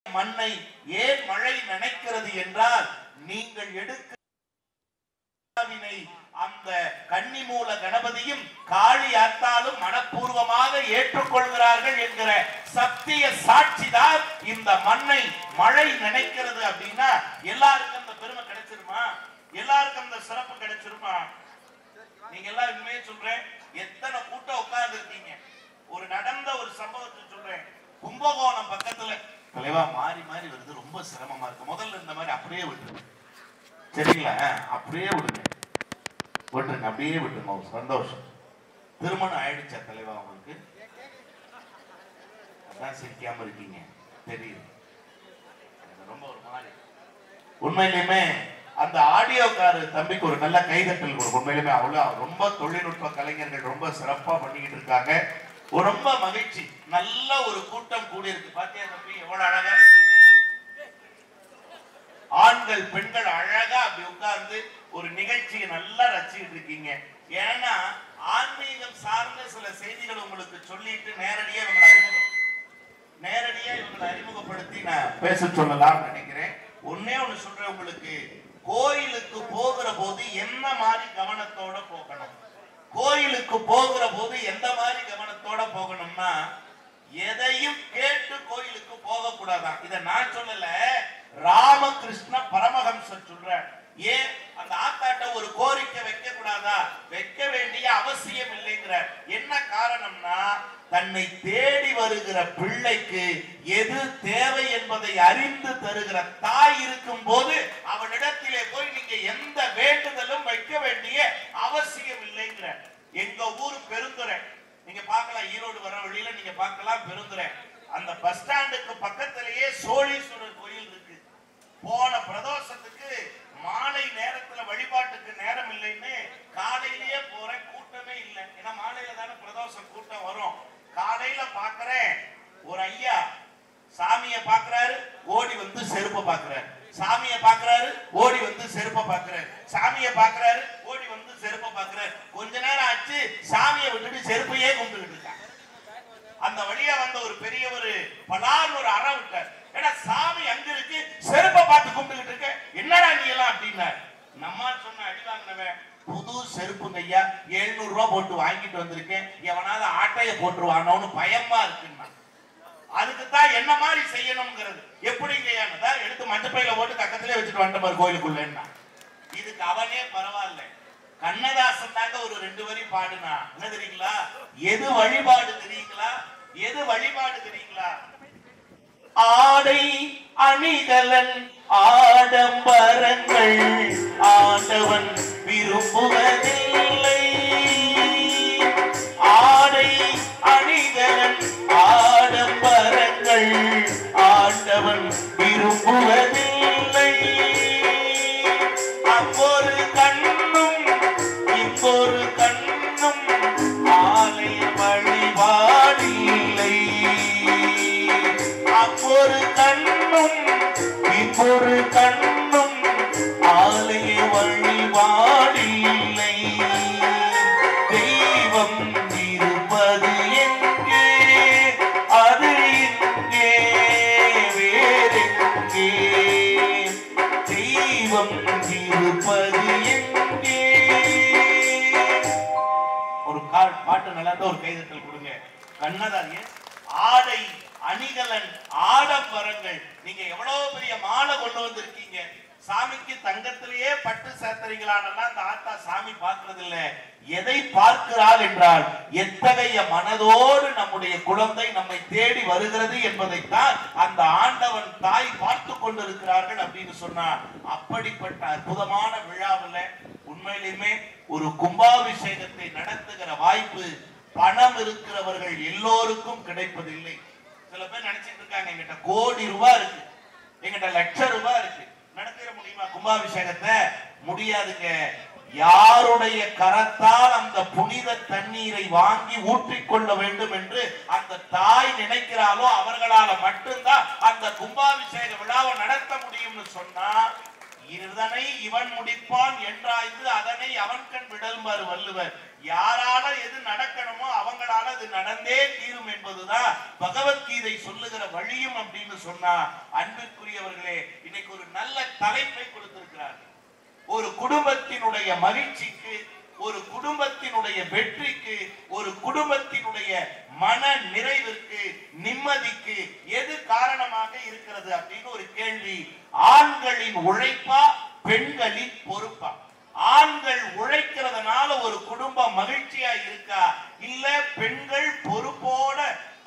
மண்ணை ஏன் மழை நினைக்கிறது என்றால் நீங்கள் எடுக்க அந்த கன்னிமூல கணபதியும் காளியாத்தாலும் மனப்பூர்வமாக ஏற்றுக்கொள்கிறார்கள் என்கிற சத்திய சாட்சிதான் இந்த மண்ணை மழை நினைக்கிறது. அப்படின்னா எல்லாருக்கும் அந்த பெருமை கிடைச்சிருமா? எல்லாருக்கும் அந்த சிறப்பு கிடைச்சிருமா? நீங்க எல்லாம் உண்மையே சொல்றேன், எத்தனை கூட்டம் உட்கார்ந்து இருக்கீங்க. ஒரு நடந்த ஒரு சம்பவத்தை சொல்றேன். கும்பகோணம் பக்கத்துல தலைவா மாறி மாறி வருது, ரொம்ப சிரமமா இருக்கு. முதல்ல இந்த மாதிரி அப்படியே விட்டுருங்க, சரிங்களா? அப்படியே விடுங்க, விட்டுருங்க, அப்படியே விட்டுருங்க. சந்தோஷம். திருமணம் ஆயிடுச்சா தலைவா உங்களுக்கு? அதான் சிரிக்காம இருக்கீங்க தெரியுது. ரொம்ப ஒரு மாதிரி உண்மையிலுமே அந்த ஆடியோக்காரு தம்பிக்கு ஒரு நல்ல கைதட்டல் கொடுக்கும். உண்மையிலுமே அவ்வளவு ரொம்ப தொழில்நுட்ப கலைஞர்கள் ரொம்ப சிறப்பா பண்ணிக்கிட்டு இருக்காங்க. ரொம்ப மகிழ்ச்சி. நல்ல ஒரு கூட்டம் கூடி இருக்கு. பாத்தியா தம்பி எவ்வளவு அழகா ஆண்கள் பெண்கள் அழகா அப்படி உட்கார்ந்து ஒரு நிகழ்ச்சியை நல்லா ரசிச்சுட்டு இருக்கீங்க. ஏன்னா ஆன்மீகம் சார்ந்த சில செய்திகள் உங்களுக்கு சொல்லிட்டு நேரடியா இவங்களை அறிமுகப்படுத்தி நான் பேச சொல்லலாம் நினைக்கிறேன். ஒன்னே ஒண்ணு சொல்றேன் உங்களுக்கு. கோயிலுக்கு போகிற போது என்ன மாதிரி கவனத்தோட போகணும்? கோயிலுக்கு போகிற போது எந்த மாதிரி கவனத்தோட போகணும்னா, எதையும் கேட்டு கோயிலுக்கு போக கூடாதான். இத நான் சொல்லல, ராமகிருஷ்ண பரமஹம்சர் சொல்ற. ஏன் அந்த ஆத்தாட்ட ஒரு கோரிக்கை வைக்க கூடாதா? வைக்க வேண்டிய அவசியம் இல்லைங்கிற. என்ன காரணம்னா, தன்னை தேடி வருகிற பிள்ளைக்கு எது தேவை என்பதை அறிந்து தருகிற தாய் இருக்கும் போது அவளிடத்திலே போய் நீங்க எந்த வேண்டுதலும் வைக்க வேண்டிய அவசியம் இல்லைங்கிற. எங்க ஊர் பெருந்துறை, நீங்க பார்க்கலாம், ஈரோடு வர வழியில நீங்க பார்க்கலாம் பெருந்துறை. அந்த பஸ் ஸ்டாண்டுக்கு பக்கத்திலேயே சோழீஸ்வரர் கோயில் இருக்கு. போன பிரதோஷத்துக்கு மாலை நேரத்துல வழிபாட்டுக்கு நேரம் இல்லைன்னு காலையிலேயே போறேன், கூட்டமே இல்லை. ஏன்னா மாலையில தானே பிரதோஷம் கூட்டம் வரும். காலையில பாக்குறேன், ஒரு ஐயா சாமிய பாக்குறாரு, ஓடி வந்து செருப்ப பாக்குறாரு. சாமிய பாக்குறாரு, ஓடி வந்து செருப்ப பாக்குறாரு. சாமிய பாக்குறாரு, ஓடி வந்து செருப்ப பாக்குறாரு. கொஞ்ச நேரம் ஆச்சு, சாமியை விட்டுட்டு செருப்பையே கும்பிட்டுக்கிட்டு இருக்காங்க. அந்த வழியா வந்த ஒரு பெரியவர் பலான்னு ஒரு அற விட்டார். ஏன்னா சாமி அங்க இருக்கு, செருப்பை பார்த்து கும்பிட்டுக்கிட்டு இருக்க, என்னடா நீ எல்லாம் அப்படின்னாரு. நம்ம சொன்ன அடி வாங்கினவன், புது செருப்புங்க ஐயா, 700 ரூபாய் போட்டு வாங்கிட்டு வந்திருக்கேன், எவனாவது ஆட்டைய போட்டுருவானோன்னு பயமா இருக்குன்னா. அதுக்குத்தான் என்ன மாதிரி செய்யணும்ங்கிறது. எப்படிங்க எடுத்து மஞ்சப்பையில போட்டு பக்கத்திலே வச்சுட்டு வந்துட்ட மாதிரி கோயிலுக்குள்ள. இதுக்கு அவனே பரவாயில்ல, கண்ணதாசன் தாங்க ஒரு 2 வரி பாடுனா. என்ன தெரியுங்களா? எது வழிபாடு தெரியுங்களா? எது வழிபாடு தெரியுங்களா? ஆடை அணிகலன் ஆடம்பரங்கள் ஆண்டவன் விரும்புவதில்லை. ஆடை அணிகலன் ஆடம்பரங்கள் ஆண்டவன் விரும்புவதில்லை. அப்பொரு கண்ணும் இப்பொரு கண்ணும் ஆலய வழிபாடில்லை. அப்பொரு கண்ணும் இப்பொரு கண்ணும் ஆலய வழிபாடில்லை. தெய்வம் இருப்பது எங்கே? அது இங்கே வேறெங்கே? தெய்வம் இருப்பது எங்கே? ஒரு பாட்டு நல்லா ஒரு கைதட்டல் கொடுங்க. கண்ணதாசன் ஆடை அணிகலன் ஆடம்பரங்கள். நீங்க எவ்வளவு பெரிய மாலை கொண்டு வந்திருக்கீங்க. சாமிக்கு தங்கத்திலேயே பட்டு சேத்தரிகளானலாம் அந்த ஆத்தா சாமி பார்க்கிறது இல்ல. எதை பார்க்கிறாள் என்றால், எத்தகைய மனதோடு நம்முடைய குழந்தை நம்மை தேடி வருகிறது என்பதைத்தான் அந்த ஆண்டவன் தாய் பார்த்து கொண்டிருக்கிறார்கள் அப்படின்னு சொன்னார். அப்படிப்பட்ட அற்புதமான விழாவில் உண்மையிலுமே ஒரு கும்பாபிஷேகத்தை நடத்துகிற வாய்ப்பு பணம் இருக்கிறவர்கள் எல்லோருக்கும் கிடைப்பதில்லை. சில பேர் நினைச்சிட்டு இருக்காங்க, எங்கிட்ட கோடி ரூபாய் இருக்கு, எங்கிட்ட லட்சம் ரூபாய் இருக்கு, நடத்திட முடியுமா கும்பாபிஷேகத்தை? முடியாதுங்க. யாருடைய கரத்தால் அந்த புனித தண்ணீரை வாங்கி ஊற்றிக்கொள்ள வேண்டும் என்று அந்த தாய் நினைக்கிறாளோ அவர்களால மட்டும்தான் அந்த கும்பாபிஷேக விழாவை நடத்த முடியும்னு சொன்னா, இதனை இவன் முடிப்பான் என்றாய்ந்து அதனை அவன் கண் விடல்மாறு வள்ளுவர். யாரால எது நடக்கணுமோ அவங்களால அது நடந்தே தீரும் என்பதுதான் பகவத்கீதை சொல்லுகிற வழியும் அப்படின்னு சொன்னா, அன்பிற்குரியவர்களே, இன்னைக்கு ஒரு நல்ல தலைப்பை கொடுத்திருக்கிறார். ஒரு குடும்பத்தினுடைய மகிழ்ச்சிக்கு, ஒரு குடும்பத்தினுடைய வெற்றிக்கு, ஒரு குடும்பத்தினுடைய மன நிறைவிற்கு, நிம்மதிக்கு எது காரணமாக இருக்கிறது அப்படின்னு ஒரு கேள்வி. ஆண்களின் உழைப்பா, பெண்களின் பொறுப்பா? ஆண்கள் உழைக்கிறதுனால ஒரு குடும்பம் மகிழ்ச்சியா இருக்கா, இல்ல பெண்கள் பொறுப்போட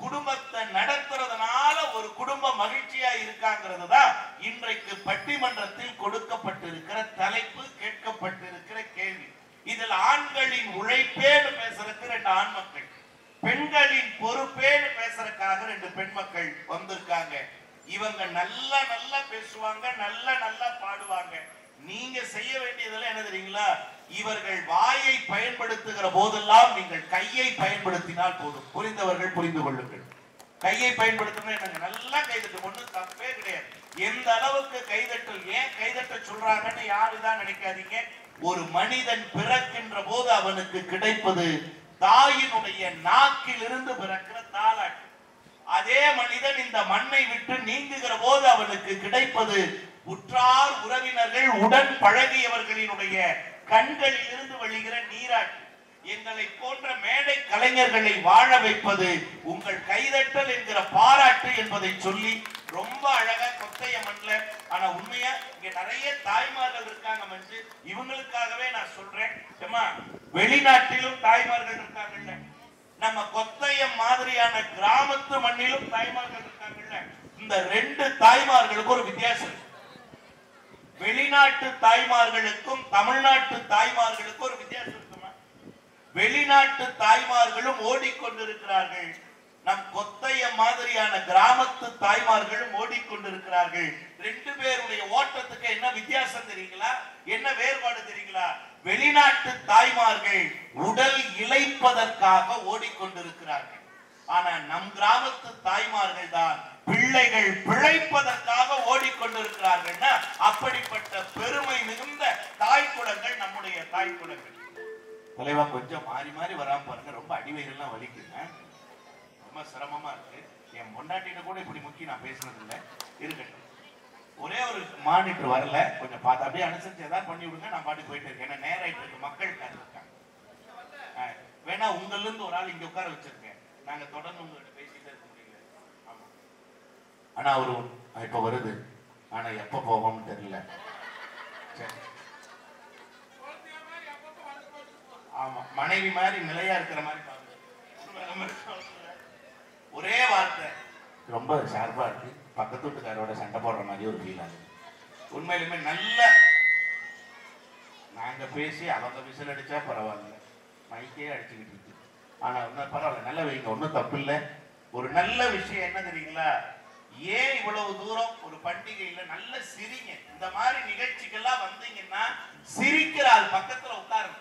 குடும்பத்தை நடத்துறதுனால ஒரு குடும்பம் மகிழ்ச்சியா இருக்காங்கிறது தான் இன்றைக்கு பட்டிமன்றத்தில் கொடுக்கப்பட்டிருக்கிற தலைப்பு, கேட்கப்பட்டிருக்கிற கேள்வி. இதில் ஆண்களின் உழைப்பேன்னு பேசுறதுக்கு 2 ஆண் மக்கள், பெண்களின் பொறுப்பேன்னு பேசுறதுக்காக 2 பெண் மக்கள் வந்திருக்காங்க. இவங்க நல்லா நல்லா பேசுவாங்க, நல்லா பாடுவாங்க. நீங்க செய்ய வேண்டியதெல்லாம் என்ன தெரியுங்களா? இவர்கள் வாயை பயன்படுத்துகிற போதெல்லாம் நீங்கள் கையை பயன்படுத்தினால் போதும். புரிந்தவர்கள் புரிந்து கொள்ளுங்கள். கையை பயன்படுத்தினா என்னங்க, நல்லா கைதட்டு, ஒண்ணும் தப்பே கிடையாது. எந்த அளவுக்கு கைதட்டல், ஏன் கைதட்ட சொல்றாங்கன்னு யாருதான் நினைக்காதீங்க. ஒரு மனிதன் பிறக்கின்ற போது அவனுக்கு கிடைப்பது தாயினுடைய நாக்கில் இருந்து பிறக்கிற தாலாட்டு. அதே மனிதன் இந்த மண்ணை விட்டு நீங்குகிற போது அவனுக்கு கிடைப்பது உற்றார் உறவினர்கள், உடன் பழகியவர்களினுடைய கண்களில் இருந்து வழிகிற நீராட்டு. எங்களை போன்ற மேடை கலைஞர்களை வாழ வைப்பது உங்கள் கைதட்டல் என்கிற பாராட்டு என்பதை சொல்லி ரொம்ப அழகா கொத்தைய மண்ல. ஆனா உண்மையா இங்க நிறைய தாய்மார்கள் இருக்காங்க மஞ்சு, இவங்களுக்காகவே நான் சொல்றேன். வெளிநாட்டிலும் தாய்மார்கள் இருக்காங்கல்ல, நம்ம கொத்தையம் மாதிரியான கிராமத்து மண்ணிலும் தாய்மார்கள் இருக்காங்கல்ல. இந்த 2 தாய்மார்களுக்கு ஒரு வித்தியாசம். வெளிநாட்டு தாய்மார்களுக்கும் தமிழ்நாட்டு தாய்மார்களுக்கும் ஒரு வித்தியாசம் இருக்குமா? வெளிநாட்டு தாய்மார்களும் ஓடிக்கொண்டிருக்கிறார்கள், நம் கொத்தைய மாதிரியான கிராமத்து தாய்மார்களும் ஓடிக்கொண்டிருக்கிறார்கள். 2 பேருடைய ஓட்டத்துக்கு என்ன வித்தியாசம் தெரியுங்களா? என்ன வேறுபாடு தெரியுங்களா? வெளிநாட்டு தாய்மார்கள் உடல் இளைப்பதற்காக ஓடிக்கொண்டிருக்கிறார்கள். ஆனா நம் கிராமத்து தாய்மார்கள் தான் பிள்ளைகள் பிழைப்பதற்காக ஓடிக்கொண்டிருக்கிறார்கள். அப்படிப்பட்ட பெருமை மிகுந்த தாய் குலங்கள் நம்முடைய தாய் குலங்கள். தலைவா கொஞ்சம் மாறி மாறி வராம பாருங்க, ரொம்ப அடிவயிறெல்லாம் வலிக்குங்க, ரொம்ப சிரமமா இருக்கு. என் பொண்டாட்டின கூட இப்படி முக்கி நான் பேசுனது இல்லை. இருக்கட்டும், ஒரே ஒரு மானிட்டர் வரல, கொஞ்சம் பார்த்து அப்படியே அனுசரிச்சு ஏதாவது பண்ணி விடுங்க. நான் பாட்டு போயிட்டு இருக்கேன், ஏன்னா நேரம் ஆயிட்டு இருக்கு, மக்கள் இருக்காங்க. வேணா உங்கள்ல இருந்து ஒரு ஆள் இங்க உட்கார வச்சிருக்கேன், நாங்க தொடர்ந்து உங்ககிட்ட பேசிட்டு இருக்க முடியல. ஆமா, ஆனா அவரு இப்ப வருது, ஆனா எப்ப போவோம்னு தெரியல. ஆமா, மனைவி மாதிரி நிலையா இருக்கிற மாதிரி ஒரே வார்த்தை ரொம்ப ஷார்ப்பா இருக்கு, பக்கத்து வீட்டுக்காரோட சண்டை போடுற மாதிரி ஒரு ஃபீல் ஆகுது. உண்மையிலுமே நல்ல நாங்க பேசி அவங்க விசில் அடிச்சா பரவாயில்ல, மைக்கே அடிச்சுக்கிட்டு இருக்கு. ஆனா ஒன்னும் பரவாயில்ல, நல்ல வைங்க, ஒன்னும் தப்பு இல்லை. ஒரு நல்ல விஷயம் என்ன தெரியுங்களா? ஏன் இவ்வளவு தூரம் ஒரு பண்டிகையில நல்ல சிரிங்க. இந்த மாதிரி நிகழ்ச்சிகள்லாம் வந்தீங்கன்னா சிரிக்கிற ஆள் பக்கத்துல உட்காருங்க,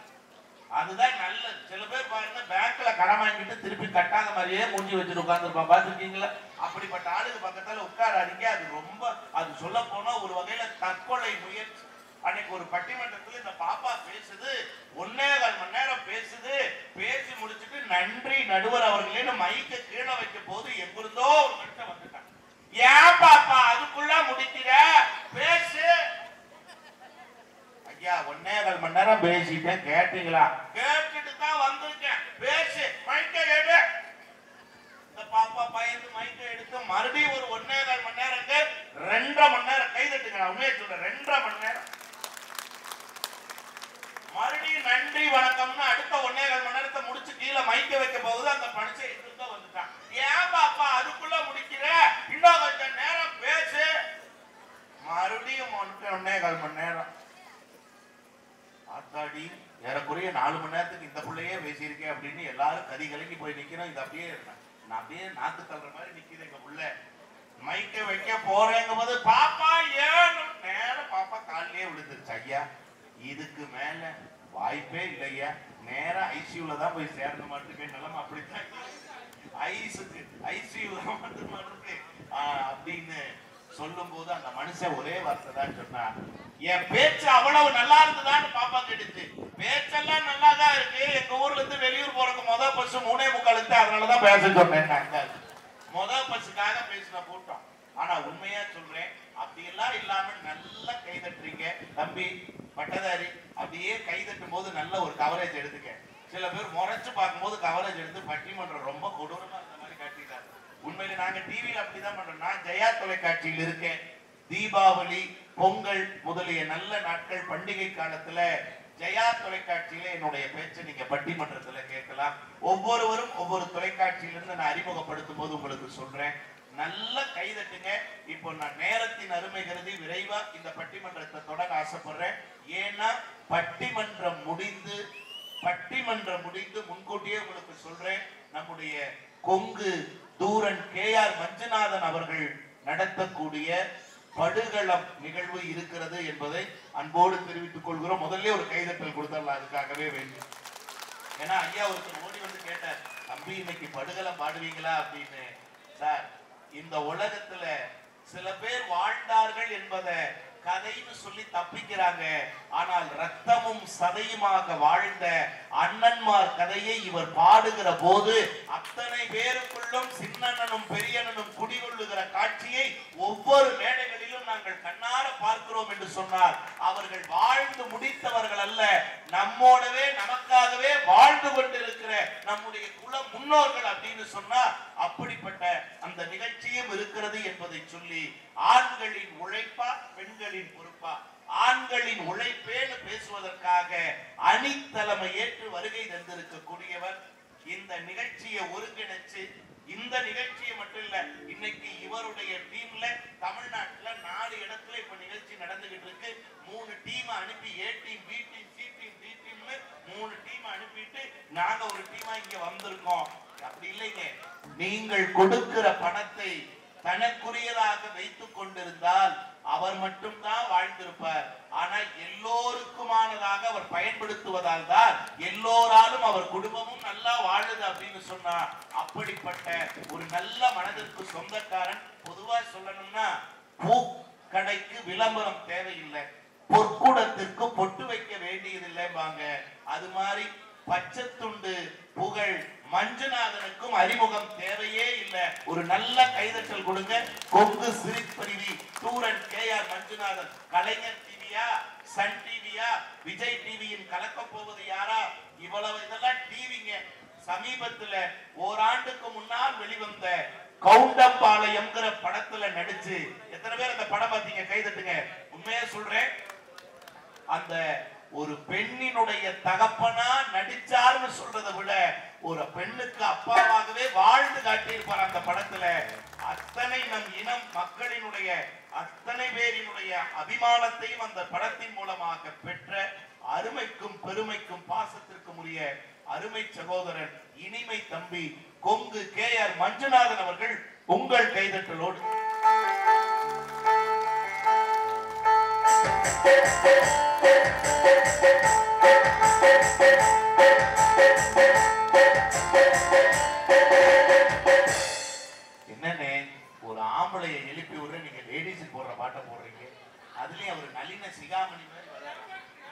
அதுதான் நல்லது. சில பேர் பாருங்க, பேங்க்ல கடன் வாங்கிட்டு திருப்பி கட்டாத மாதிரியே மூஞ்சி வச்சுட்டு உட்கார்ந்துருப்பான், பாத்துருக்கீங்களா? அப்படிப்பட்ட ஆளுக்கு பக்கத்துல உட்காராதீங்க. அது ரொம்ப, அது சொல்ல போனா ஒரு வகையில தற்கொலை முயற்சி. அன்னைக்கு ஒரு பட்டிமன்றத்துல இந்த பாப்பா பேசுது, 1.25 மணி நேரம் பேசுது. பேசி முடிச்சுட்டு நன்றி நடுவர் அவர்களேன்னு மைக்க கீழே வைக்க போது எங்கிருந்தோ ஒரு மனுஷன் வந்துட்டான். ஏன் பாப்பா அதுக்குள்ள முடிக்கிற, பேசு. ஐயா 1.25 மணி நேரம் பேசிட்டேன், கேட்டீங்களா? கேட்டுட்டு தான் வந்திருக்கேன், பேசு, மைக்க எடு. இந்த பாப்பா பயந்து மைக்க எடுத்து மறுபடியும் ஒரு 1.25 மணி நேரம், 2.5 மணி நேரம் கைதட்டுங்க. நான் உண்மையை சொல்றேன், 2.5 மணி நேரம். மறுபடியும் நன்றி வணக்கம்னு அடுத்த 1.25 மணி நேரத்தை முடிச்சு கீழே மைக்க வைக்க போகுது. அந்த மனுஷன் எங்கிருந்தோ வந்துட்டான். ஏன் பாப்பா அதுக்குள்ள முடிக்கிற, இன்னும் கொஞ்சம் நேரம் பேசு. மறுபடியும் 1.25 மணி நேரம். ஆத்தாடி, ஏறக்குறைய 4 மணி நேரத்துக்கு இந்த பிள்ளையே பேசியிருக்கேன் அப்படின்னு எல்லாரும் கதி கலங்கி போய் நிக்கிறோம். இது அப்படியே நான் அப்படியே நாக்கு தள்ளுற மாதிரி நிக்கிறேன். எங்க புள்ள மைக்க வைக்க போறேங்க போது பாப்பா ஏன்னு நேரம் பாப்பா காலிலே விழுந்துருச்சு. ஐயா இதுக்கு மேல வாய்ப்பே இல்லையா, நேரம் ஐசியூல தான் போய் சேர்ந்த மாட்டுக்கு நிலைமை அப்படித்தான். ஐசியூல வந்து அப்படின்னு சொல்லும் போது அந்த மனுஷன் ஒரே வார்த்தை தான் சொன்னா, என் பேச்சு அவ்வளவு நல்லா இருந்ததான்னு பாப்பா கேட்டுச்சு. பேச்செல்லாம் நல்லா தான் இருக்கு, எங்க ஊர்ல இருந்து வெளியூர் போறதுக்கு முதல் பஸ் 3:45, அதனாலதான் பேச சொன்னேன். முதல் பஸ்ஸுக்காக பேசின கூட்டம். ஆனா உண்மையா சொல்றேன், அப்படி எல்லாம் இல்லாம நல்லா கைதட்டுறீங்க தம்பி பட்டதாரி. அப்படியே கைதட்டும் போது நல்ல ஒரு கவரேஜ் எடுத்துக்க. சில பேர் முறைச்சு பார்க்கும்போது கவரேஜ் எடுத்து பட்டிமன்றம் ரொம்ப கொடூரமா இருந்த மாதிரி காட்டிட்டாங்க. உண்மையில நாங்க டிவியில அப்படிதான் பண்றோம். நான் ஜெயா தொலைக்காட்சியில் இருக்கேன். தீபாவளி, பொங்கல் முதலிய நல்ல நாட்கள், பண்டிகை காலத்துல ஜெயா தொலைக்காட்சியில என்னுடைய பேச்சை நீங்க பட்டிமன்றத்துல கேட்கலாம். ஒவ்வொருவரும் ஒவ்வொரு தொலைக்காட்சியிலிருந்து நான் அறிமுகப்படுத்தும் போது உங்களுக்கு சொல்றேன், நல்ல கைதட்டுங்க. இப்போ நான் நேரத்தின் அருமை கருதி விரைவா இந்த பட்டிமன்றத்தை தொடங்க ஆசைப்படுறேன். ஏன்னா பட்டிமன்றம் முடிந்து முன்கூட்டியே உங்களுக்கு சொல்றேன், நம்முடைய கொங்கு தூரன் KR மஞ்சுநாதன் அவர்கள் நடத்தக்கூடிய படுகளம் நிகழ்வு இருக்கிறது என்பதை அன்போடு தெரிவித்துக் கொள்கிறோம். முதல்ல ஒரு கைதட்டல் கொடுத்தரலாம் அதுக்காகவே வேண்டும். ஏன்னா ஐயா ஒருத்தர் ஓடி வந்து கேட்டார், தம்பி இன்னைக்கு படுகளம் பாடுவீங்களா அப்படின்னு. சார், இந்த உலகத்துல சில பேர் வாழ்ந்தார்கள் என்பதை கதைன்னு சொல்லி தப்பிக்கிறாங்க. ஆனால் ரத்தமும் சதையுமாக வாழ்ந்த அண்ணன்மார் கதையை இவர் பாடுகிற போது அத்தனை பேருக்குள்ளும் சின்னனும் பெரியனும் குடிகொள்ளுகிற காட்சியை ஒவ்வொரு மேடைகளிலும் நாங்கள் கண்ணார பார்க்கிறோம் என்று சொன்னார். அவர்கள் வாழ்ந்து முடித்தவர்கள் அல்ல, நம்மோடவே நமக்காகவே வாழ்ந்து கொண்டிருக்கிற நம்முடைய குல முன்னோர்கள் அப்படின்னு சொன்னா அப்படிப்பட்ட அந்த நிகழ்ச்சியும் இருக்கிறது என்பதை சொல்லி, ஆண்களின் உழைப்பா பெண்களின் பொறுப்பா? ஆண்களின் உழைப்பேன்னு பேசுவதற்காக அணித்தலைமை ஏற்று வருகை தந்திருக்கக்கூடியவர். இந்த நிகழ்ச்சியை ஒருங்கிணைச்சு, இந்த நிகழ்ச்சியை மட்டும் இல்ல, இன்னைக்கு இவருடைய டீம்ல தமிழ்நாட்டுல 4 இடத்துல இப்ப நிகழ்ச்சி நடந்துகிட்டு இருக்கு. 3 டீம் அனுப்பி, A team, B team, C team, D டீம்னு 3 team அனுப்பிட்டு நாங்க ஒரு டீமா இங்க வந்திருக்கோம். அப்படி இல்லைங்க, நீங்கள் கொடுக்கிற பணத்தை தனக்குரியதாக வைத்துக் கொண்டிருந்தால் அவர் மட்டும்தான் வாழ்ந்திருப்பார். ஆனால் எல்லோருக்குமானதாக அவர் பயன்படுத்துவதால் தான் எல்லோராலும் அவர் குடும்பமும் நல்லா வாழுது அப்படின்னு சொன்னா, அப்படிப்பட்ட ஒரு நல்ல மனதிற்கு சொந்தக்காரன். பொதுவா சொல்லணும்னா, பூ கடைக்கு விளம்பரம் தேவையில்லை, பொற்குடத்திற்கு பொட்டு வைக்க வேண்டியதில்லைம்பாங்க. அது மாதிரி பச்சைத்துண்டு புகழ் மஞ்சுநாதனுக்கும் அறிமுகம் தேவையே இல்லை. ஒரு நல்ல கைதட்டல் கொடுங்க. கொங்கு சிரிப்பருவி தூரன் KR மஞ்சுநாதன். கலைஞர் டிவியா, சன் டிவியா, விஜய் டிவியின் கலக்க போவது யாரா? இவ்வளவு இதெல்லாம் டிவிங்க. சமீபத்துல ஓராண்டுக்கு முன்னால் வெளிவந்த கவுண்டம்பாளையம்ங்கிற படத்துல நடிச்சு, எத்தனை பேர் அந்த படம் பார்த்தீங்க? கைதட்டுங்க. உண்மையா சொல்றேன், அந்த ஒரு பெண்ணினுடைய தகப்பனா நடிச்சார்னு சொல்றதை விட ஒரு பெண்ணுக்கு அப்பாவாகவே வாழ்ந்து காட்டியிருப்பார் அந்த படத்துல. அத்தனை நம் இனம் மக்களினுடைய அத்தனை பேரினுடைய அபிமானத்தையும் அந்த படத்தின் மூலமாக பெற்ற அருமைக்கும் பெருமைக்கும் பாசத்திற்கும் உரிய அருமை சகோதரன், இனிமை தம்பி கொங்கு KR மஞ்சுநாதன் அவர்கள் உங்கள் கைதட்டலோடு என்னன்னு ஒரு ஆம்பளைய எழுப்பி விடுற, நீங்க லேடிஸ் போடுற பாட்டை போடுறீங்க. அதுலயும் அவர் நளின சிகாமணி மாதிரி வர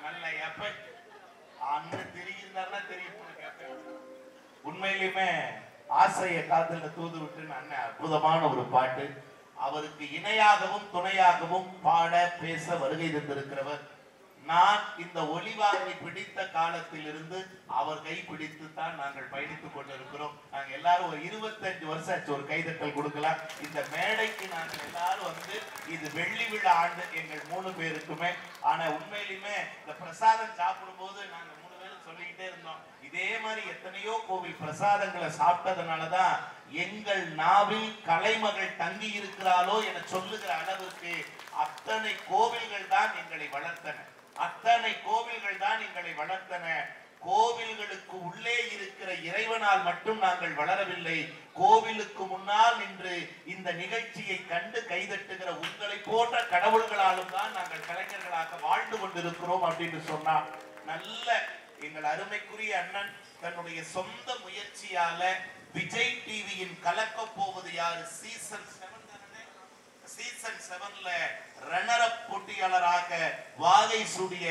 நல்ல எப்ப அண்ணன் தெரியுந்தாருன்னா தெரியும். உண்மையிலுமே ஆசைய காதல தூது விட்டு அண்ணன் அற்புதமான ஒரு பாட்டு. அவருக்கு இணையாகவும் துணையாகவும் பாட பேச வருகை தந்திருக்கிறவர். நான் இந்த ஒளிவாங்கி பிடித்த காலத்திலிருந்து அவர் கை பிடித்து தான் நாங்கள் பயணித்துக் கொண்டிருக்கிறோம். நாங்கள் எல்லாரும் ஒரு 25 வருஷம் ஆச்சு. ஒரு கைதட்டல் கொடுக்கலாம். இந்த மேடைக்கு நாங்கள் எல்லாரும் வந்து இது வெள்ளி விழா ஆண்டு எங்கள் 3 பேருக்குமே. ஆனா உண்மையிலுமே இந்த பிரசாதம் சாப்பிடும் போது நாங்க 3 பேரும் சொல்லிக்கிட்டே இருந்தோம், இதே மாதிரி எத்தனையோ கோவில் பிரசாதங்களை சாப்பிட்டதுனாலதான் எங்கள் நாவில் கலைமகள் தங்கி இருக்கிறாளோ என சொல்லுகிற அளவுக்கு அத்தனை கோவில்கள் தான் எங்களை வளர்த்தன. அத்தனை கோவில்கள் தான் எங்களை வளர்த்தன. கோவில்களுக்கு உள்ளே இருக்கிற இறைவனால் மட்டும் நாங்கள் வளரவில்லை. கோவிலுக்கு முன்னால் நின்று இந்த நிகழ்ச்சியை கண்டு கைதட்டுகிற உங்களை போன்ற கடவுள்களாலும் தான் நாங்கள் கலைஞர்களாக வாழ்ந்து கொண்டிருக்கிறோம் அப்படின்னு சொன்னா, நல்ல எங்கள் அருமைக்குரிய அண்ணன் தன்னுடைய சொந்த முயற்சியால விஜய் டிவியின் கலக்க போவது யாரு சீசன் 7 சீசன் 7ல ரன்னர் அப் போட்டியாளராக வாகை சூடிய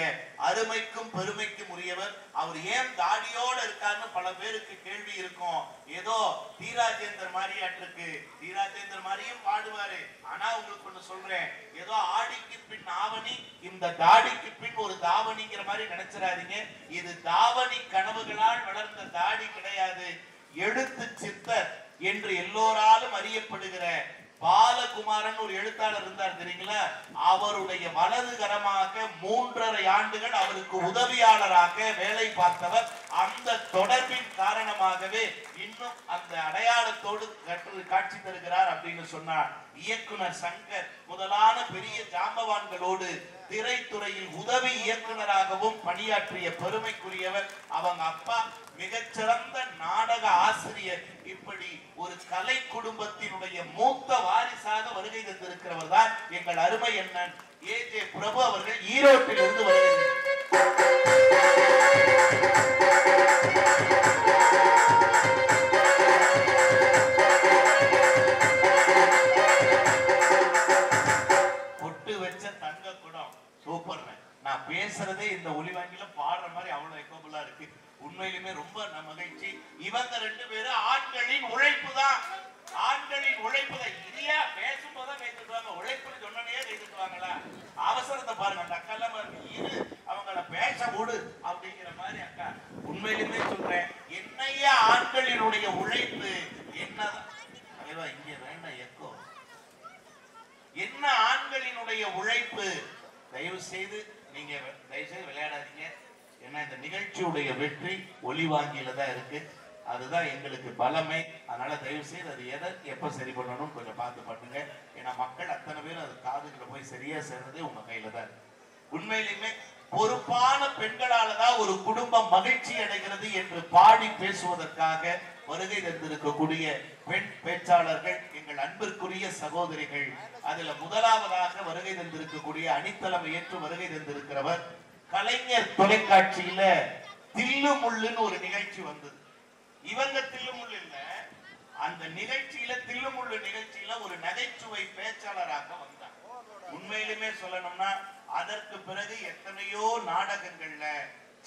அருமைக்கும் பெருமைக்கும் உரியவர். அவர் ஏன் தாடியோட இருக்காருன்னு பல பேருக்கு கேள்வி இருக்கும். ஏதோ தீராஜேந்தர் மாதிரியாட்டிருக்கு, தீராஜேந்தர் மாதிரியும் பாடுவாரு. ஆனா உங்களுக்கு ஒண்ணு சொல்றேன், ஏதோ ஆடிக்கு பின் ஆவணி, இந்த தாடிக்கு பின் ஒரு தாவணிங்கிற மாதிரி நினைச்சிடாதீங்க. இது தாவணி கனவுகளால் வளர்ந்த தாடி கிடையாது. எழுத்து சித்தர் என்று எல்லோராலும் அறியப்படுகிற பாலகுமாரன் ஒரு எழுத்தாளர் இருந்தார் தெரியுங்களா? அவருடைய வலது கரமாக 3.5 ஆண்டுகள் அவருக்கு உதவியாளராக வேலை பார்த்தவர். அந்த தொடர்பின் காரணமாகவே இன்னும் அந்த அடையாளத்தோடு காட்சி தருகிறார் அப்படின்னு சொன்னார். இயக்குனர் சங்கர் முதலான பெரிய ஜாம்பவான்களோடு திரைத்துறையில் உதவி இயக்குனராகவும் பணியாற்றிய பெருமைக்குரியவர். அவங்க அப்பா மிகச்சிறந்த நாடக ஆசிரியர். இப்படி ஒரு கலை குடும்பத்தினுடைய மூத்த வாரிசாக வருகை தந்திருக்கிறவர் தான் எங்கள் அருமை அண்ணன் ஏஜே பிரபு அவர்கள். ஈரோட்டில் இருந்து வருகிறார். பொட்டு வச்ச தங்க குடம் சூப்பர். நான் பேசுறதே இந்த ஒலிவாங்கில பாடுற மாதிரி அவ்வளவு எக்கோபலா இருக்கு. உண்மையிலுமே ரொம்ப மகிழ்ச்சி. இவங்க 2 பேரும் ஆண்களின் உழைப்பு தான், ஆண்களின் உழைப்பு தான். இதையா பேசும்போதுதான் கைத்துட்டுவாங்க, உழைப்புன்னு சொன்னனே கைத்துட்டுவாங்களா? அவசரத்தை பாருங்க, அந்த அக்கா எல்லாம் பாருங்க, இரு அவங்கள பேச விடு அப்படிங்கிற மாதிரி. அக்கா உண்மையிலுமே சொல்றேன், என்னையா ஆண்களினுடைய உழைப்பு என்னதான் இங்க வேண்டாம் எக்கோ. என்ன ஆண்களினுடைய உழைப்பு? தயவு செய்து நீங்க விளையாடாதீங்க. ஏன்னா இந்த நிகழ்ச்சியுடைய வெற்றி ஒலிவாங்கியில தான் இருக்கு. அதுதான் எங்களுக்கு பலமே. அதனால தயவு செய்து அது எதை எப்ப சரி பண்ணணும் கொஞ்சம் பார்த்து பண்ணுங்க. ஏன்னா மக்கள் அத்தனை பேரும் அது காதுகளை போய் சரியா சேர்றதே உங்க கையில தான் இருக்கு. உண்மையிலுமே பொறுப்பான பெண்களால தான் ஒரு குடும்பம் மகிழ்ச்சி அடைகிறது என்று பாடி பேசுவதற்காக வருகை தந்திருக்கக்கூடிய பெண் பேச்சாளர்கள் எங்கள் அன்பிற்குரிய சகோதரிகள். அதுல முதலாவதாக வருகை தந்திருக்கக்கூடிய அணித்தலைமை ஏற்று வருகை தந்திருக்கிறவர் கலைஞர் தொலைக்காட்சியில தில்லு முள்ளுன்னு ஒரு நிகழ்ச்சி வந்தது. இவங்க தில்லு முள்ளு இல்ல, அந்த நிகழ்ச்சியில தில்லு முள்ளு நிகழ்ச்சியில ஒரு நகைச்சுவை பேச்சாளராக வந்தார். உண்மையிலுமே சொல்லணும்னா அதற்கு பிறகு எத்தனையோ நாடகங்கள்ல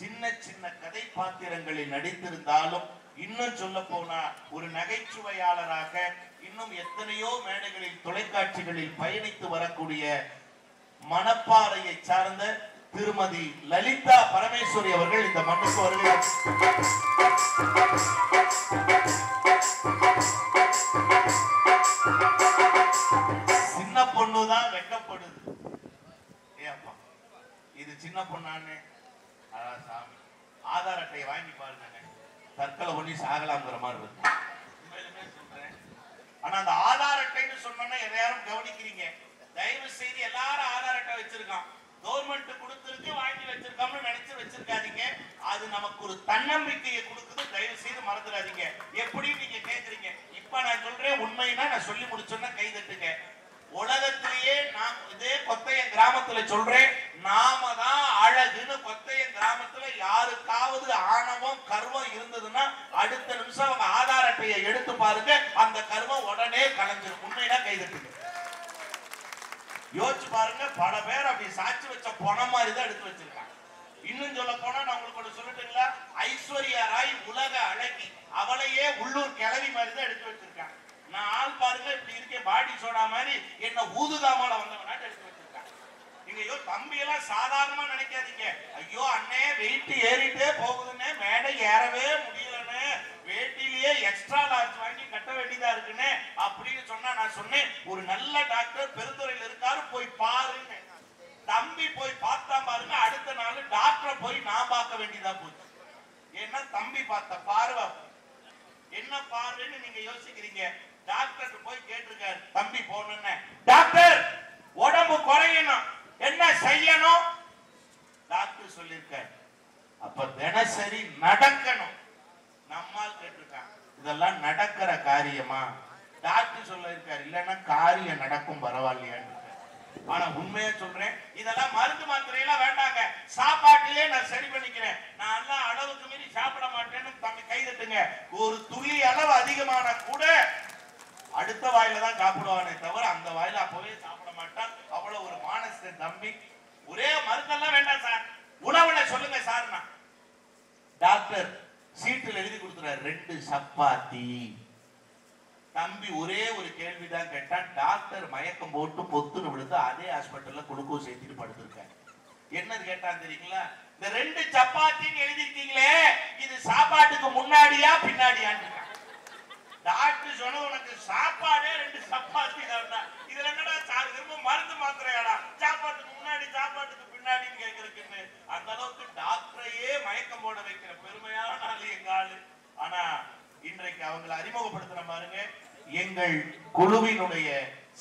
சின்ன சின்ன கதை பாத்திரங்களில் நடித்திருந்தாலும், இன்னும் சொல்ல போனா ஒரு நகைச்சுவையாளராக இன்னும் எத்தனையோ மேடைகளில் தொலைக்காட்சிகளில் பயணித்து வரக்கூடிய மணப்பாறையை சார்ந்த திருமதி லலிதா பரமேஸ்வரி அவர்கள் இந்த மண்ணுக்கு வருகிறார். சின்ன பொண்ணுதான் வெட்கப்படுது. ஏப்பா இது சின்ன பொண்ணான்னு சாமி ஆதார் அட்டையை வாங்கி பாருங்க, தற்கொலை பண்ணி சாகலாம்ங்கிற மாதிரி இருக்கு. உண்மையிலுமே சொல்றேன். ஆனா அந்த ஆதார் அட்டைன்னு சொன்னா எதையாரும் கவனிக்கிறீங்க? தயவு செய்து எல்லாரும் ஆதார் அட்டை வச்சிருக்கான், கவர்மெண்ட் கொடுத்திருக்கு வாங்கி வச்சிருக்கோம்னு நினைச்சு வச்சிருக்காதீங்க. அது நமக்கு ஒரு தன்னம்பிக்கையை கொடுக்குது. தயவு செய்து மறந்துடாதீங்க. எப்படி நீங்க கேக்குறீங்க? இப்ப நான் சொல்றேன் உண்மைன்னா நான் சொல்லி முடிச்சோன்னா கை தட்டுங்க. உலகத்திலேயே நான் இதே கொத்தையன் கிராமத்துல சொல்றேன், நாம தான் அழகுன்னு கொத்தையன் கிராமத்துல யாருக்காவது ஆணவம் கர்வம் இருந்ததுன்னா அடுத்த நிமிஷம் அவங்க ஆதார் அட்டையை எடுத்து பாருங்க, அந்த கர்வம் உடனே கலைஞ்சிரும். உண்மையா கை தட்டுங்க. யோசிச்சு பாருங்க, பல பேர் அப்படி சாட்சி வச்ச பணம் மாதிரி தான் எடுத்து வச்சிருக்காங்க. இன்னும் சொல்ல போனா நான் உங்களுக்கு சொல்லட்டுங்களா, ஐஸ்வர்யா ராய் உலக அழகி, அவளையே உள்ளூர் கிளவி மாதிரி தான் எடுத்து வச்சிருக்காங்க. நான் ஆள் பாருங்க இப்படி இருக்கேன், பாடி சோடா மாதிரி, என்ன ஊதுகாமால வந்தவனாட்டு எடுத்து வச்சிருக்காங்க. நீங்க தம்பி எல்லாம் சாதாரணமா நினைக்காதீங்க. ஐயோ அண்ணே வெயிட் ஏறிட்டே போகுதுன்னு, மேடை ஏறவே முடியலன்னு, வேட்டிலேயே எக்ஸ்ட்ரா லார்ஜ் வாங்கி கட்ட வேண்டியதா இருக்குன்னு அப்படின்னு சொன்னா நான் சொன்னேன், ஒரு நல்ல டாக்டர் பெருந்துறையில் இருக்காரு, போய் பாருங்க. தம்பி போய் பார்த்தா பாருங்க, அடுத்த நாள் டாக்டரை போய் நான் பார்க்க வேண்டியதா போச்சு. ஏன்னா தம்பி பார்த்த பார்வை என்ன பார்வைன்னு நீங்க யோசிக்கிறீங்க. டாக்டர் போய் கேட்டிருக்காரு, தம்பி போன டாக்டர் உடம்பு குறையணும், என்ன செய்யணும்? டாக்டர் சொல்லியிருக்காரு, அப்ப தினசரி நடக்கணும். நம்மால் கேட்டிருக்காங்க, இதெல்லாம் நடக்கிற காரியமா? டாக்டர் சொல்ல இருக்காரு, இல்லன்னா காரியம் நடக்கும் பரவாயில்லையான்னு. ஆனா உண்மையா சொல்றேன், இதெல்லாம் மருந்து மாத்திரையெல்லாம் வேண்டாங்க, சாப்பாட்டிலே நான் சரி பண்ணிக்கிறேன், நான் எல்லாம் அளவுக்கு மீறி சாப்பிட மாட்டேன்னு தம்பி கை தட்டுங்க. ஒரு துளி அளவு அதிகமான கூட அடுத்த வாயில தான் சாப்பிடுவானே தவிர அந்த வாயில அப்பவே சாப்பிட மாட்டான். அவ்வளவு ஒரு மானஸ்த தம்பி. ஒரே மருந்தெல்லாம் வேண்டாம் சார், உணவுல சொல்லுங்க சார். டாக்டர் சீட்டில் எழுதி கொடுத்துறாரு 2 சப்பாத்தி. தம்பி ஒரே ஒரு கேள்விதான் கேட்டான். டாக்டர் மயக்கம் போட்டு பொத்துன்னு விழுந்து அதே ஹாஸ்பிட்டல்ல குளுக்கோஸ் ஏத்திட்டு படுத்திருக்காரு. என்னது கேட்டான் தெரியுங்களா? இந்த 2 சப்பாத்தின்னு எழுதிருக்கீங்களே, இது சாப்பாட்டுக்கு முன்னாடியா பின்னாடியான்னு. டாக்டர் சொன்ன உனக்கு சாப்பாடே 2 சப்பாத்தி தான், இதுல என்னடா திரும்ப மருந்து மாத்திரையாடா சாப்பாட்டுக்கு முன்னாடி சாப்பாட்டுக்கு பின்னாடின்னு கேட்கறதுன்னு. அந்த அளவுக்கு டாக்டரையே மயக்கம் போட வைக்கிற பெருமையான ஆளு எங்க ஆளு. ஆனா இன்றைக்கு அவங்களை அறிமுகப்படுத்தின பாருங்க, எங்கள் குழுவினுடைய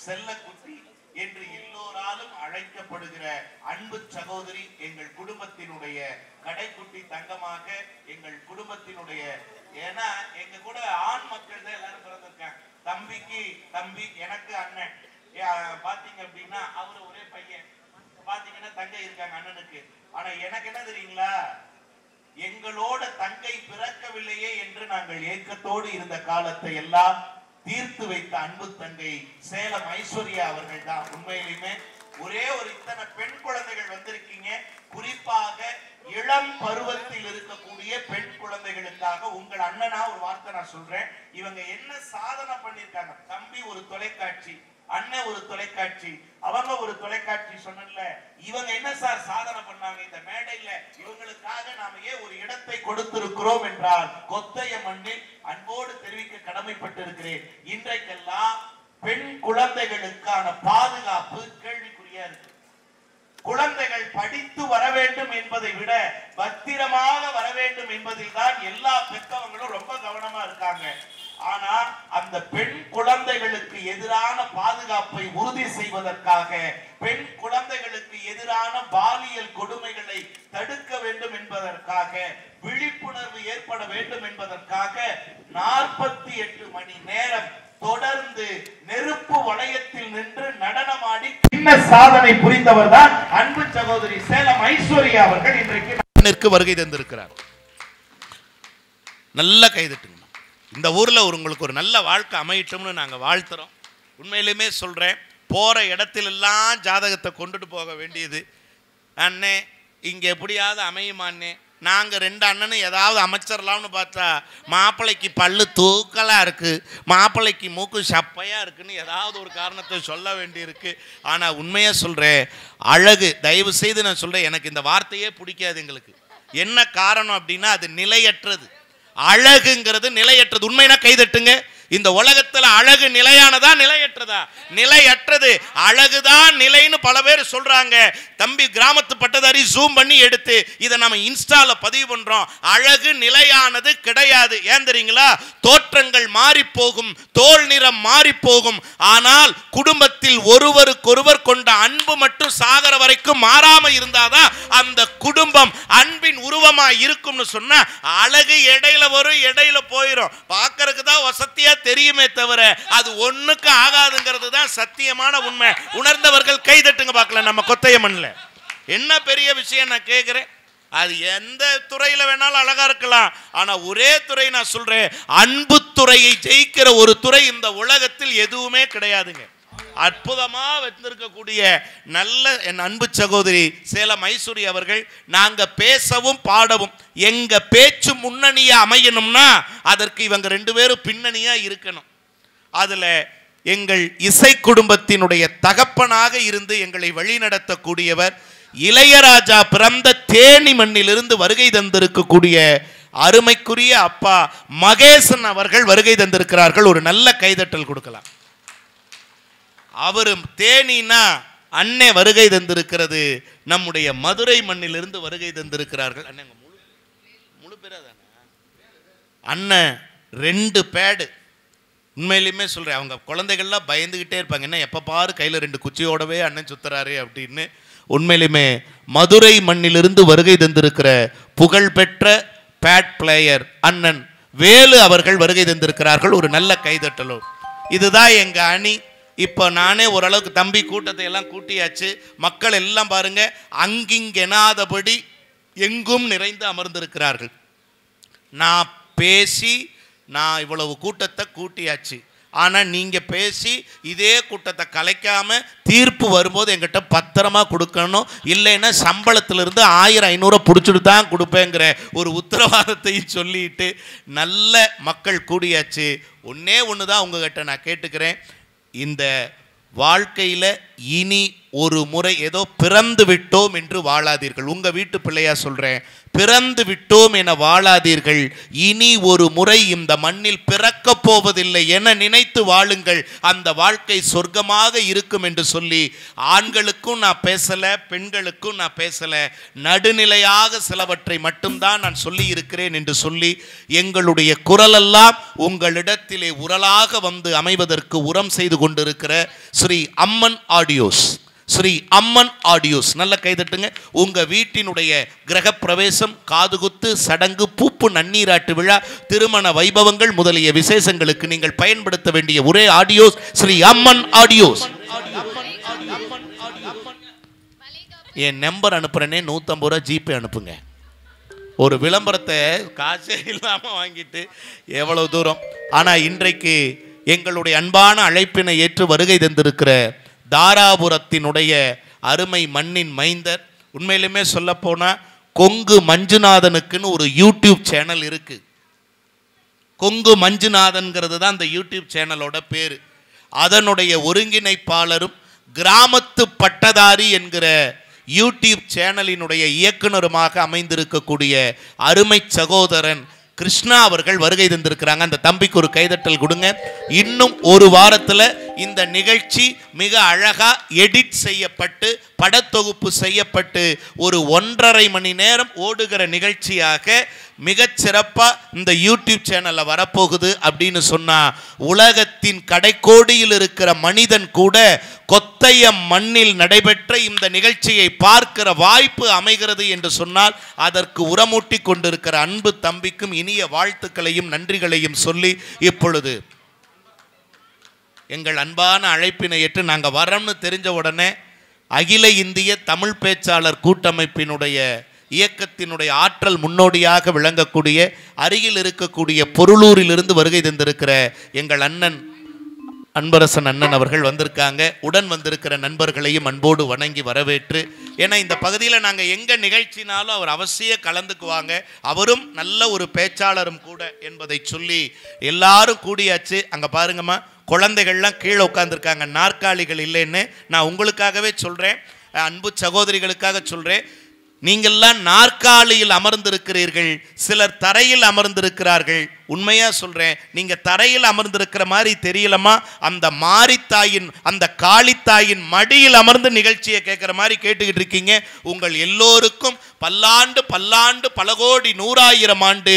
செல்லக்குட்டி என்று எல்லோராலும் அழைக்கப்படுகிற அன்பு சகோதரி, எங்கள் குடும்பத்தினுடைய கடைக்குட்டி தங்கமாக, எங்கள் குடும்பத்தினுடைய, ஏன்னா எங்க கூட ஆண் மக்கள் தான் எல்லாரும் பிறந்திருக்காங்க. தம்பிக்கு தம்பி, எனக்கு அண்ணன். பாத்தீங்க அப்படின்னா அவரு ஒரே பையன், பாத்தீங்கன்னா தங்கை இருக்காங்க அண்ணனுக்கு. ஆனா எனக்கு என்ன தெரியுங்களா, எங்களோட தங்கை பிறக்கவில்லையே என்று நாங்கள் ஏக்கத்தோடு இருந்த காலத்தை எல்லாம் தீர்த்து வைத்த அன்பு தங்கை சேலம் ஐஸ்வர்யா அவர்கள் தான். உண்மையிலுமே ஒரே ஒரு இத்தனை பெண் குழந்தைகள் வந்திருக்கீங்க. குறிப்பாக இளம் பருவத்தில் இருக்கக்கூடிய பெண் குழந்தைகளுக்காக உங்கள் அண்ணனா ஒரு வார்த்தை நான் சொல்றேன். இவங்க என்ன சாதனை பண்ணிருக்காங்க. தம்பி ஒரு தொலைக்காட்சி, அண்ணன் ஒரு தொலைக்காட்சி, அவங்க ஒரு தொலைக்காட்சி. சொன்னல இவங்க என்ன சார் சாதனை பண்ணாங்க இந்த மேடையில, இவங்களுக்காக நாம ஏன் ஒரு இடத்தை கொடுத்திருக்கிறோம் என்றால் கொத்தைய மண்ணில் அன்போடு தெரிவிக்க கடமைப்பட்டிருக்கிறேன். இன்றைக்கெல்லாம் பெண் குழந்தைகளுக்கான பாதுகாப்பு கேள்விக்குறியா இருக்கு. குழந்தைகள் படித்து வர வேண்டும் என்பதை விட பத்திரமாக வர வேண்டும் என்பதில் தான் எல்லா பெற்றவங்களும் ரொம்ப கவனமா இருக்காங்க. ஆனா அந்த பெண் குழந்தைகளுக்கு எதிரான பாதுகாப்பை உறுதி செய்வதற்காக, பெண் குழந்தைகளுக்கு எதிரான பாலியல் கொடுமைகளை தடுக்க வேண்டும் என்பதற்காக, விழிப்புணர்வு ஏற்பட வேண்டும் என்பதற்காக 48 மணி நேரம் தொடர்ந்து நெருப்பு வளையத்தில் நின்று நடனமாடி சின்ன சாதனை புரிந்தவர் தான் அன்பு சகோதரி சேலம் ஐஸ்வர்யா அவர்கள் இன்றைக்கு வருகை தந்திருக்கிறார். நல்ல கைதட்டுங்க. இந்த ஊர்ல உங்களுக்கு ஒரு நல்ல வாழ்க்கை அமையட்டும்னு நாங்க வாழ்த்துறோம். உண்மையிலுமே சொல்றேன், போற இடத்திலெல்லாம் ஜாதகத்தை கொண்டுட்டு போக வேண்டியது. அண்ணே இங்க எப்படியாவது அமையுமாண்ணே, நாங்க 2 அண்ணனும் ஏதாவது அமைச்சிடலாம்னு பார்த்தா மாப்பிள்ளைக்கு பல்லு தூக்கலா இருக்கு, மாப்பிள்ளைக்கு மூக்கு சப்பையா இருக்குன்னு ஏதாவது ஒரு காரணத்தை சொல்ல வேண்டியிருக்கு. ஆனா உண்மையா சொல்றேன், அழகு, தயவு செய்து நான் சொல்றேன், எனக்கு இந்த வார்த்தையே பிடிக்காது எங்களுக்கு. என்ன காரணம் அப்படின்னா அது நிலையற்றது. அழகுங்கிறது நிலையற்றது. உண்மைனா கைதட்டுங்க. இந்த உலகத்துல அழகு நிலையானதா நிலையற்றதா? நிலையற்றது. அழகுதான் நிலைன்னு பல பேர் சொல்றாங்க. தம்பி கிராமத்து பட்டதாரி ஜூம் பண்ணி எடுத்து இதை நம்ம இன்ஸ்டால பதிவு பண்றோம். அழகு நிலையானது கிடையாது. ஏன் தெரியுங்களா? தோற்றங்கள் மாறி போகும், தோல் நிறம் மாறி போகும். ஆனால் குடும்பத்தில் ஒருவருக்கொருவர் கொண்ட அன்பு மட்டும் சாகர வரைக்கும் மாறாம இருந்தாதான் அந்த குடும்பம் அன்பின் உருவமா இருக்கும்னு சொன்னா, அழகு இடையில வரும், இடையில போயிடும். பார்க்கறதுக்கு தான் வசதியா தெரியுமே தவிர அது ஒண்ணுக்கு ஆகாதுங்கிறது தான் சத்தியமான உண்மை. உணர்ந்தவர்கள் கைதட்டுங்க பார்க்கலாம். நம்ம கொத்தைய மண்ணில் என்ன பெரிய விஷயம் நான் கேட்கிறேன். அது எந்த துறையில வேணாலும் அழகா இருக்கலாம். ஆனா ஒரே துறை நான் சொல்றேன், அன்பு துறையை ஜெயிக்கிற ஒரு துறை இந்த உலகத்தில் எதுவுமே கிடையாதுங்க. அற்புதமா வந்திருக்கக்கூடிய நல்ல என் அன்பு சகோதரி சேலம் ஐஸ்வர்யா அவர்கள், நாங்க பேசவும் பாடவும் எங்க பேச்சு முன்னணியா அமையணும்னா அதற்கு இவங்க 2 பேரும் பின்னணியா இருக்கணும். அதுல எங்கள் இசை குடும்பத்தினுடைய தகப்பனாக இருந்து எங்களை வழிநடத்தக்கூடியவர், இளையராஜா பிறந்த தேனி மண்ணிலிருந்து வருகை தந்திருக்கக்கூடிய அருமைக்குரிய அப்பா மகேசன் அவர்கள் வருகை தந்திருக்கிறார்கள். ஒரு நல்ல கைதட்டல் கொடுக்கலாம். அவரும் தேனினா அண்ணே வருகை தந்திருக்கிறது, நம்முடைய மதுரை மண்ணிலிருந்து வருகை தந்திருக்கிறார்கள். அண்ணன் முழு பேரா தானே அண்ணன் 2 பேடு. உண்மையிலுமே சொல்றேன், அவங்க குழந்தைகள்லாம் பயந்துகிட்டே இருப்பாங்க, என்ன எப்ப பாரு கையில 2 குச்சியோடவே அண்ணன் சுத்துறாரு அப்படின்னு. உண்மையிலுமே மதுரை மண்ணிலிருந்து வருகை தந்திருக்கிற புகழ்பெற்ற பேட் பிளேயர் அண்ணன் வேலு அவர்கள் வருகை தந்திருக்கிறார்கள். ஒரு நல்ல கைதட்டலோ. இதுதான் எங்க அணி. இப்போ நானே ஓரளவுக்கு தம்பி கூட்டத்தை எல்லாம் கூட்டியாச்சு. மக்கள் எல்லாம் பாருங்க அங்கிங்கெனாதபடி எங்கும் நிறைந்து அமர்ந்திருக்கிறார்கள். நான் பேசி நான் இவ்வளவு கூட்டத்தை கூட்டியாச்சு. ஆனால் நீங்கள் பேசி இதே கூட்டத்தை கலைக்காம தீர்ப்பு வரும்போது எங்கிட்ட பத்திரமா கொடுக்கணும், இல்லைன்னா சம்பளத்திலிருந்து 1000-500 பிடிச்சிட்டு தான் கொடுப்பேங்கிற ஒரு உத்தரவாதத்தையும் சொல்லிட்டு நல்ல மக்கள் கூடியாச்சு. ஒன்றே ஒன்று தான் உங்ககிட்ட நான் கேட்டுக்கிறேன், இந்த வாழ்க்கையில் இனி ஒரு முறை ஏதோ பிறந்து விட்டோம் என்று வாழாதீர்கள். உங்கள் வீட்டு பிள்ளையா சொல்கிறேன், பிறந்து விட்டோம் என வாழாதீர்கள். இனி ஒரு முறை இந்த மண்ணில் பிறக்கப் போவதில்லை என நினைத்து வாழுங்கள். அந்த வாழ்க்கை சொர்க்கமாக இருக்கும் என்று சொல்லி ஆண்களுக்கும் நான் பேசலை, பெண்களுக்கும் நான் பேசலை, நடுநிலையாக சிலவற்றை மட்டும்தான் நான் சொல்லி இருக்கிறேன் என்று சொல்லி எங்களுடைய குரலெல்லாம் உங்களிடத்திலே உரலாக வந்து அமைவதற்கு உரம் செய்து கொண்டிருக்கிற ஸ்ரீ அம்மன் ஆடியோஸ், ஸ்ரீ அம்மன் ஆடியோஸ், நல்ல கைதட்டுங்க. உங்க வீட்டினுடைய கிரக பிரவேசம், காதுகுத்து, சடங்கு, பூப்பு நன்னீராட்டு விழா, திருமண வைபவங்கள் முதலிய விசேஷங்களுக்கு நீங்கள் பயன்படுத்த வேண்டிய ஒரே ஆடியோஸ் ஸ்ரீ அம்மன் ஆடியோஸ். என் நம்பர் அனுப்புறேனே 150 ரூபா ஜிபே அனுப்புங்க. ஒரு விளம்பரத்தை காசே இல்லாமல் வாங்கிட்டு எவ்வளவு தூரம். ஆனால் இன்றைக்கு எங்களுடைய அன்பான அழைப்பினை ஏற்று வருகை தந்திருக்கிற தாராபுரத்தினுடைய அருமை மண்ணின் மைந்தர், உண்மையிலுமே சொல்ல போனால் கொங்கு மஞ்சுநாதனுக்குன்னு ஒரு யூடியூப் சேனல் இருக்கு. கொங்கு மஞ்சுநாதன்கிறது தான் அந்த யூடியூப் சேனலோட பேர். அதனுடைய ஒருங்கிணைப்பாளரும் கிராமத்து பட்டதாரி என்கிற யூடியூப் சேனலினுடைய இயக்குனருமாக அமைந்திருக்கக்கூடிய அருமை சகோதரன் கிருஷ்ணா அவர்கள் வருகை தந்திருக்கிறாங்க. அந்த தம்பிக்கு ஒரு கைதட்டல் கொடுங்க. இன்னும் ஒரு வாரத்தில் இந்த நிகழ்ச்சி மிக அழகா எடிட் செய்யப்பட்டு படத்தொகுப்பு செய்யப்பட்டு ஒரு 1.5 மணி நேரம் ஓடுகிற நிகழ்ச்சியாக மிகச்சிறப்பாக இந்த யூடியூப் சேனலில் வரப்போகுது அப்படின்னு சொன்னால் உலகத்தின் கடைக்கோடியில் இருக்கிற மனிதன் கூட கொத்தையம் மண்ணில் நடைபெற்ற இந்த நிகழ்ச்சியை பார்க்கிற வாய்ப்பு அமைகிறது என்று சொன்னால் அதற்கு உரமூட்டி கொண்டிருக்கிற அன்பு தம்பிக்கும் இனிய வாழ்த்துக்களையும் நன்றிகளையும் சொல்லி இப்பொழுது எங்கள் அன்பான அழைப்பினை ஏற்று நாங்கள் வரோம்னு தெரிஞ்ச உடனே அகில இந்திய தமிழ் பேச்சாளர் கூட்டமைப்பினுடைய இயக்கத்தினுடைய ஆற்றல் முன்னோடியாக விளங்கக்கூடிய அருகில் இருக்கக்கூடிய பொருளூரிலிருந்து வருகை தந்திருக்கிற எங்கள் அண்ணன் அன்பரசன் அண்ணன் அவர்கள் வந்திருக்காங்க. உடன் வந்திருக்கிற நண்பர்களையும் அன்போடு வணங்கி வரவேற்று, ஏன்னா இந்த பகுதியில் நாங்கள் எங்கே நிகழ்ச்சினாலும் அவர் அவசியம் கலந்துக்குவாங்க, அவரும் நல்ல ஒரு பேச்சாளரும் கூட என்பதை சொல்லி எல்லாரும் கூடியாச்சு. அங்கே பாருங்கம்மா, குழந்தைகள்லாம் கீழே உட்காந்துருக்காங்க, நாற்காலிகள் இல்லைன்னு. நான் உங்களுக்காகவே சொல்கிறேன், அன்பு சகோதரிகளுக்காக சொல்கிறேன், நீங்கள்லாம் நாற்காலியில் அமர்ந்திருக்கிறீர்கள், சிலர் தரையில் அமர்ந்திருக்கிறார்கள். உண்மையாக சொல்கிறேன், நீங்கள் தரையில் அமர்ந்திருக்கிற மாதிரி தெரியலமா, அந்த மாரித்தாயின் அந்த காளித்தாயின் மடியில் அமர்ந்து நிகழ்ச்சியை கேட்குற மாதிரி கேட்டுக்கிட்டு இருக்கீங்க. உங்கள் எல்லோருக்கும் பல்லாண்டு பல்லாண்டு பல கோடி 100,000 ஆண்டு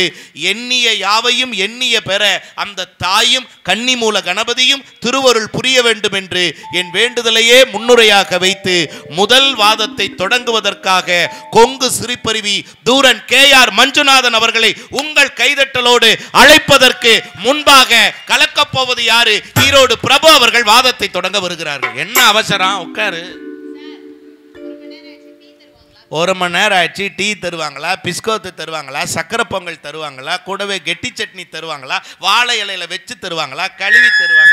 எண்ணிய யாவையும் எண்ணிய பெற அந்த தாயும் கன்னிமூல கணபதியும் திருவருள் புரிய வேண்டும் என்று என் வேண்டுதலையே முன்னுரையாக வைத்து முதல் வாதத்தை தொடங்குவதற்காக கொங்கு சிறுபருவி தூரன் KR மஞ்சுநாதன் அவர்களை உங்கள் கைதட்டலோடு அழைப்பதற்கு முன்பாக கலக்கப் போவது யாரு? ஈரோடு பிரபு அவர்கள் வாதத்தை தொடங்க வருகிறார்கள். என்ன அவசரம்? உட்காரு. 1 மணி நேரம் ஆச்சு. டீ தருவாங்களா, பிஸ்கோத்து தருவாங்களா, சக்கரை பொங்கல் தருவாங்களா, கூடவே கெட்டி சட்னி தருவாங்களா, வாழை இலையில வச்சு தருவாங்களா, கழுவி தருவாங்களா?